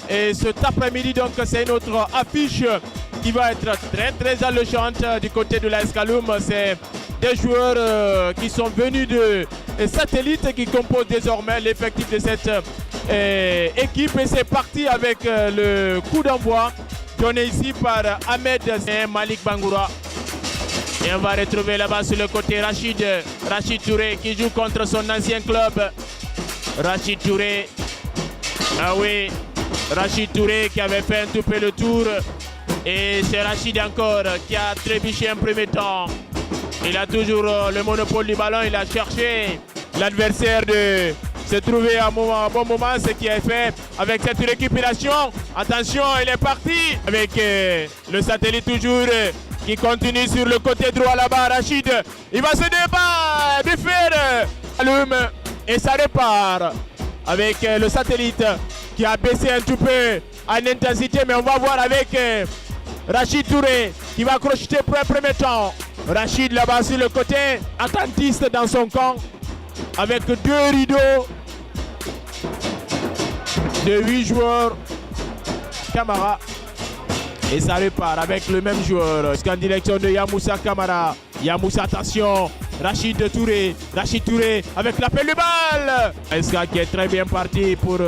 Et cet après-midi, donc, c'est une autre affiche qui va être très alléchante du côté de l'AS Kaloum. C'est des joueurs qui sont venus de satellites qui composent désormais l'effectif de cette équipe. Et c'est parti avec le coup d'envoi donné ici par Ahmed et Malik Bangoura. Et on va retrouver là-bas sur le côté Rachid Touré qui joue contre son ancien club. Rachid Touré, ah oui, Rachid Touré qui avait fait un tout peu le tour. Et c'est Rachid encore qui a trébuché un premier temps. Il a toujours le monopole du ballon, il a cherché l'adversaire de se trouver à un bon moment, ce qui est fait avec cette récupération. Attention, il est parti avec le satellite toujours qui continue sur le côté droit là-bas. Rachid, il va se défaire Kaloum et ça repart avec le satellite qui a baissé un tout peu en intensité, mais on va voir avec Rachid Touré qui va crocheter pour un premier temps. Rachid là-bas sur le côté, attentiste dans son camp avec 2 rideaux de 8 joueurs. Camara. Et ça repart avec le même joueur. En direction de Yamoussa Camara. Yamoussa, attention. Rachid Touré. Rachid Touré avec l'appel de balle. Eska qui est très bien parti pour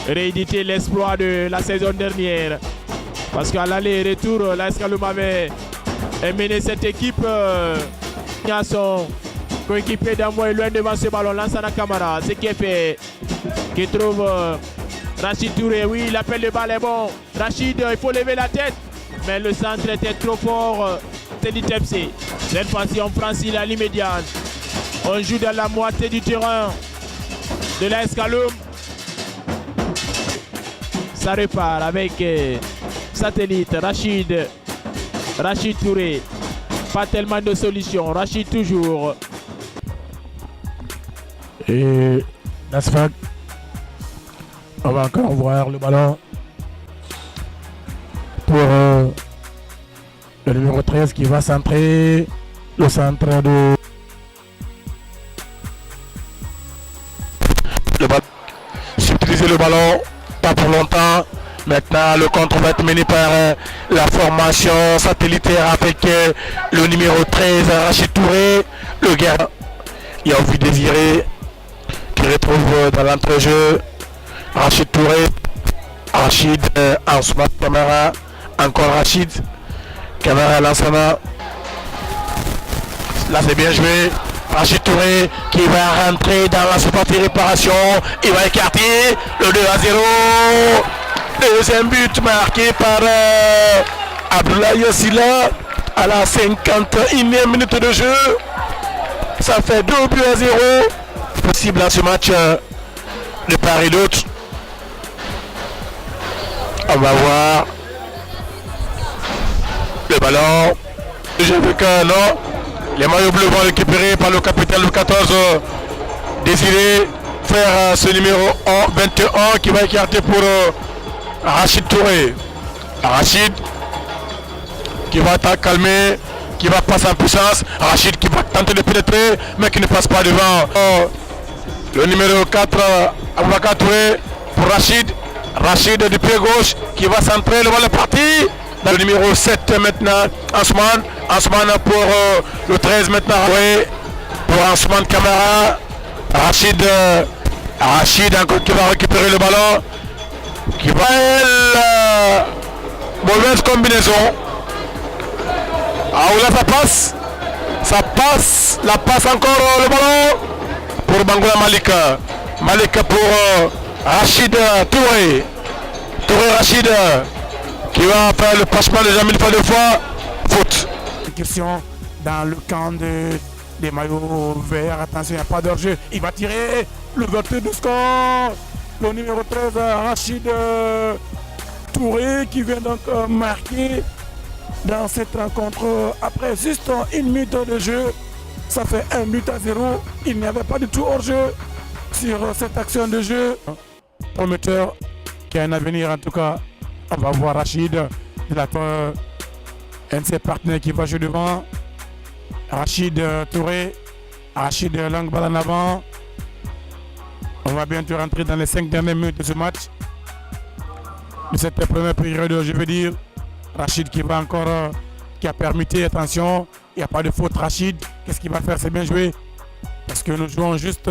rééditer l'exploit de la saison dernière. Parce qu'à l'aller-retour, l'AS Kaloum avait mené cette équipe. Il a son coéquipier d'envoyer loin devant ce ballon. Lansana Camara. Ce qui est fait. Qui trouve Rachid Touré. Oui, l'appel de balle est bon. Rachid, il faut lever la tête. Mais le centre était trop fort. C'est l'ITFC. Cette fois-ci, on franchit la ligne médiane. On joue dans la moitié du terrain de l'AS Kaloum. Ça repart avec satellite. Rachid Touré. Pas tellement de solutions. Rachid toujours. Et Nasfag. On va encore voir le ballon pour le numéro 13 qui va centrer le centre de le ballon. Subtiliser le ballon, pas pour longtemps. Maintenant, le contre va être mené par la formation satellitaire avec le numéro 13, Rachid Touré, le gardien. Il y a envie désiré qui retrouve dans l'entrejeu Rachid Touré, Rachid Ansoumat Camara, encore Rachid, Camara Lansana. Là c'est bien joué. Rachid Touré qui va rentrer dans la partie réparation. Il va écarter le 2-0. Deuxième but marqué par Abdoulaye Silla à la 51e minute de jeu. Ça fait 2-0. Possible à ce match de part et d'autre. On va voir le ballon. J'ai vu que non. Les maillots bleus vont récupérer par le capitaine le 14 Désiré faire ce numéro 21 qui va écarter pour Rachid Touré. Rachid qui va calmer, qui va passer en puissance. Rachid qui va tenter de pénétrer mais qui ne passe pas devant. Le numéro 4 Aboubakar Touré pour Rachid. Rachid du pied gauche qui va centrer, le ballon est parti. Dans le numéro 7 maintenant, Ansman pour le 13 maintenant, oui, pour Ansman Camara. Rachid encore qui va récupérer le ballon. Qui va mauvaise combinaison. Ah là ça passe, la passe encore le ballon pour Bangoura Malik. Malik pour Rachid Touré. Rachid qui va faire le passement déjà 1000 fois 2 fois. Faute. Question dans le camp des maillots verts. Attention, il n'y a pas d'hors-jeu. Il va tirer l'ouverture du score. Le numéro 13, Rachid Touré qui vient donc marquer dans cette rencontre après juste 1 minute de jeu. Ça fait 1-0. Il n'y avait pas du tout hors-jeu sur cette action de jeu. Prometteur qui a un avenir en tout cas. On va voir Rachid, un de ses partenaires qui va jouer devant. Rachid Touré, Rachid langue balle en avant. On va bientôt rentrer dans les 5 dernières minutes de ce match. de cette première période, je veux dire. Rachid qui va encore, qui a permuté, attention, il n'y a pas de faute. Rachid, qu'est-ce qu'il va faire? C'est bien joué. Parce que nous jouons juste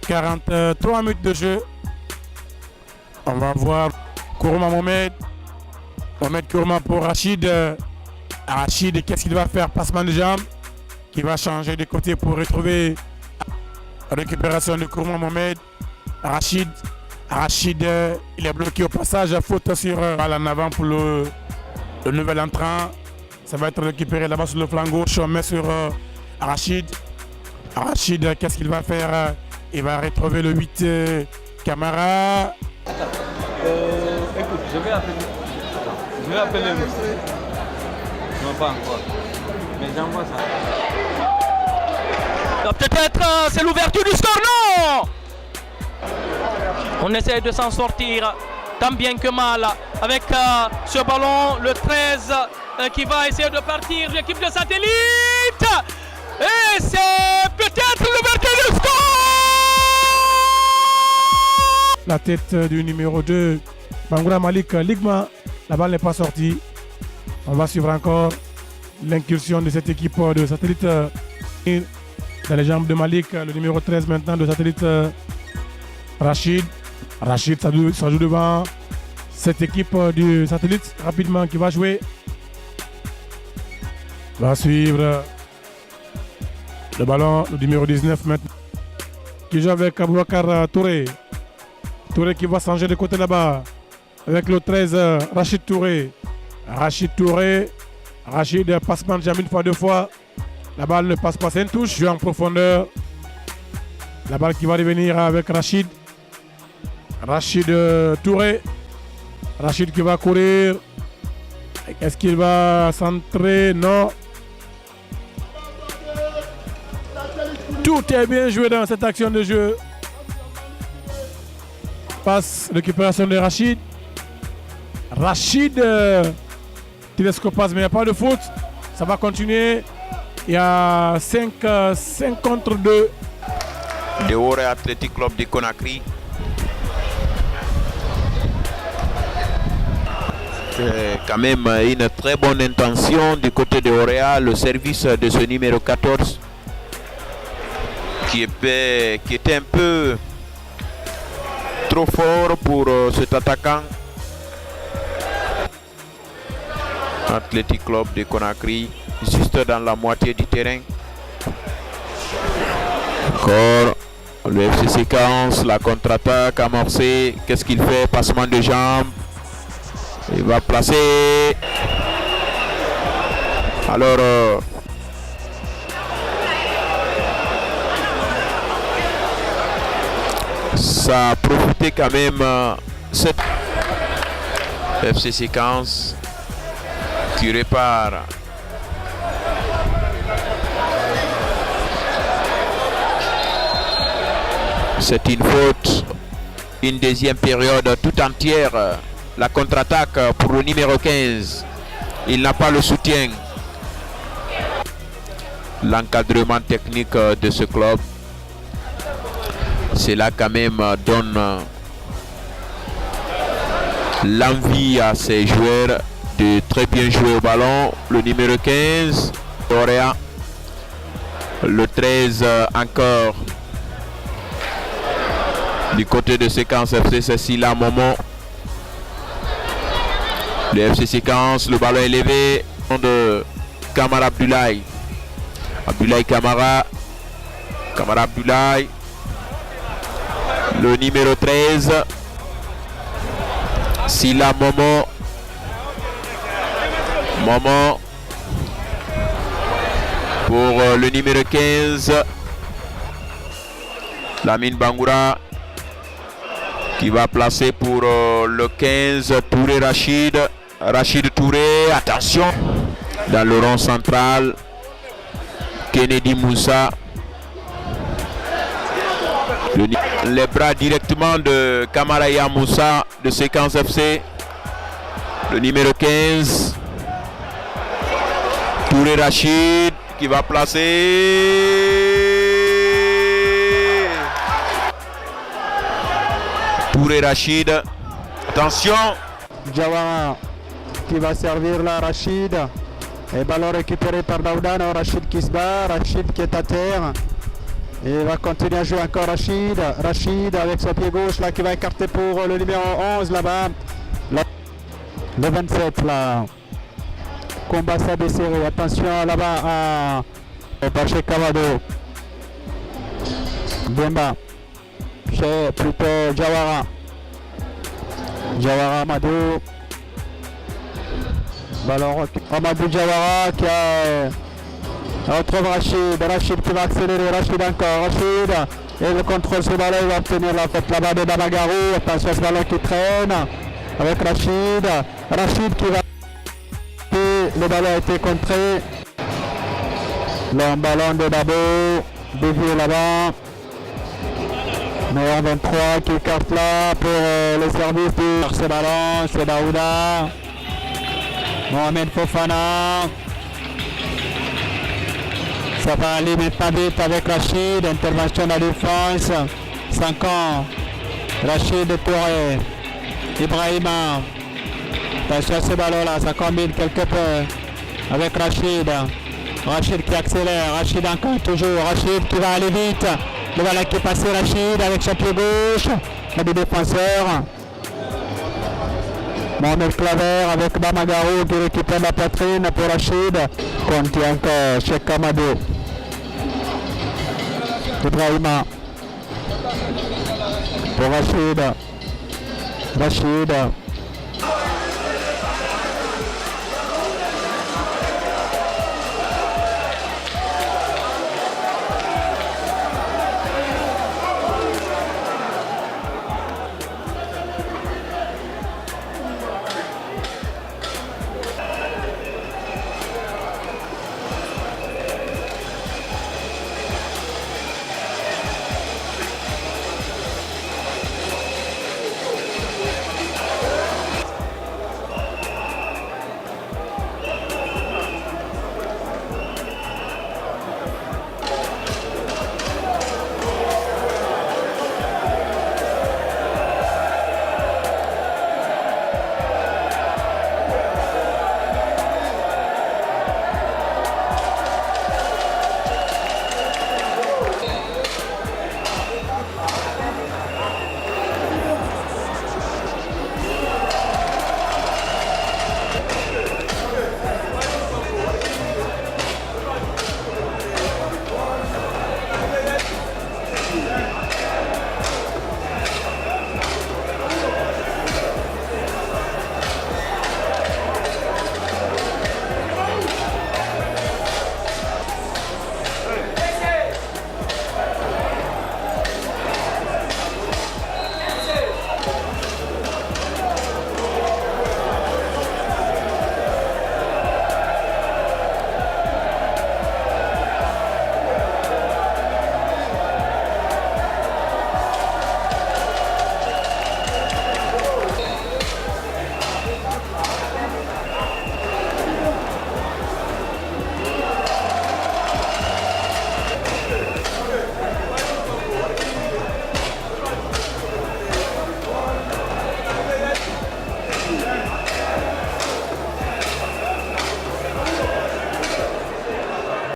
43 minutes de jeu. On va voir Kourouma Mohamed. Mohamed Kourouma pour Rachid. Rachid, qu'est-ce qu'il va faire? Passement de jambes. Qui va changer de côté pour retrouver récupération de Kourouma Mohamed. Rachid, il est bloqué au passage. Faute sur balle en avant pour le nouvel entrant. Ça va être récupéré là-bas sur le flanc gauche. On met sur Rachid. Rachid, qu'est-ce qu'il va faire? Il va retrouver le 8 Camara. Écoute, je vais appeler le... Non, pas encore. Mais j'envoie ça. Peut-être c'est l'ouverture du score, non! On essaie de s'en sortir tant bien que mal avec ce ballon, le 13 qui va essayer de partir, l'équipe de Satellite. Et c'est peut-être l'ouverture du score! La tête du numéro 2, Bangoura Malik Ligma. La balle n'est pas sortie. On va suivre encore l'incursion de cette équipe de Satellite dans les jambes de Malik. Le numéro 13 maintenant de Satellite, Rachid. Rachid, ça joue devant cette équipe du Satellite rapidement qui va jouer. Va suivre le ballon, le numéro 19 maintenant. Qui joue avec Aboubacar Touré. Touré qui va changer de côté là-bas. Avec le 13, Rachid Touré. Rachid passement de jambe une fois, deux fois. La balle ne passe pas, c'est une touche. Jeu en profondeur. La balle qui va revenir avec Rachid. Rachid Touré. Rachid qui va courir. Est-ce qu'il va centrer? Non. Tout est bien joué dans cette action de jeu. Passe, récupération de Rachid. Rachid Tedesco passe, mais il n'y a pas de faute. Ça va continuer. Il y a 5 contre 2. De Woré Athletic Club de Conakry. C'est quand même une très bonne intention du côté de Orea, le service de ce numéro 14 qui était un peu trop fort pour cet attaquant. Athletic Club de Conakry, juste dans la moitié du terrain. Encore le FC Séquence, la contre-attaque amorcée. Qu'est-ce qu'il fait? Passement de jambes. Il va placer. Alors ça a profité quand même cette FC Séquence qui répare. C'est une faute. Une deuxième période tout entière. La contre-attaque pour le numéro 15. Il n'a pas le soutien. L'encadrement technique de ce club. Cela quand même donne l'envie à ces joueurs de très bien jouer au ballon. Le numéro 15, Orea. Le 13 encore. Du côté de Séquence FC, c'est Sila Momo. Le FC Séquence, le ballon est élevé de Kamara Abdoulaye. Abdoulaye Kamara. Kamara Abdoulaye. Le numéro 13. Sila Momo. Momo. Pour le numéro 15. Lamine Bangoura. Qui va placer pour le 15. Touré Rachid. Rachid Touré, attention, dans le rond central, Kennedy Moussa, les bras directement de Kamaraya Moussa de Séquence FC, le numéro 15, Touré Rachid qui va placer, Touré Rachid, Attention. Jawara qui va servir là, Rachid. Et ballon récupéré par Daouda. Rachid qui se bat, Rachid qui est à terre. Et il va continuer à jouer encore Rachid. Rachid avec son pied gauche là qui va écarter pour le numéro 11 là-bas. Le 27 là. Combat ça desserré. Attention là-bas à Paché Kamado. Demba. Chez plutôt Jawara. Jawara Amadou. Ballon Amadou Jawara qui retrouve Rachid. Rachid qui va accélérer. Rachid encore. Rachid. Et le contrôle sur le ballon. Il va obtenir la faute là-bas de Bamagarou. Attention à ce ballon qui traîne. Avec Rachid. Rachid qui va. Le ballon a été contré. Le ballon de Dabo. Dévié là-bas. Numéro 23 qui écarte là pour le service de ce ballon. C'est Daouda. Mohamed Fofana. Ça va aller maintenant vite avec Rachid. Intervention de la défense. 5 ans. Rachid Touré. Ibrahima. Attention à ce ballon là. Ça combine quelque peu avec Rachid. Rachid qui accélère. Rachid encore toujours. Rachid qui va aller vite. Le ballon qui est passé, Rachid avec son pied gauche. Il y a des défenseurs. Mohamed Claver avec Bamagarou qui récupère la poitrine pour Rachid. Conti encore chez Kamado. Ibrahima. Pour Rachid. Rachid.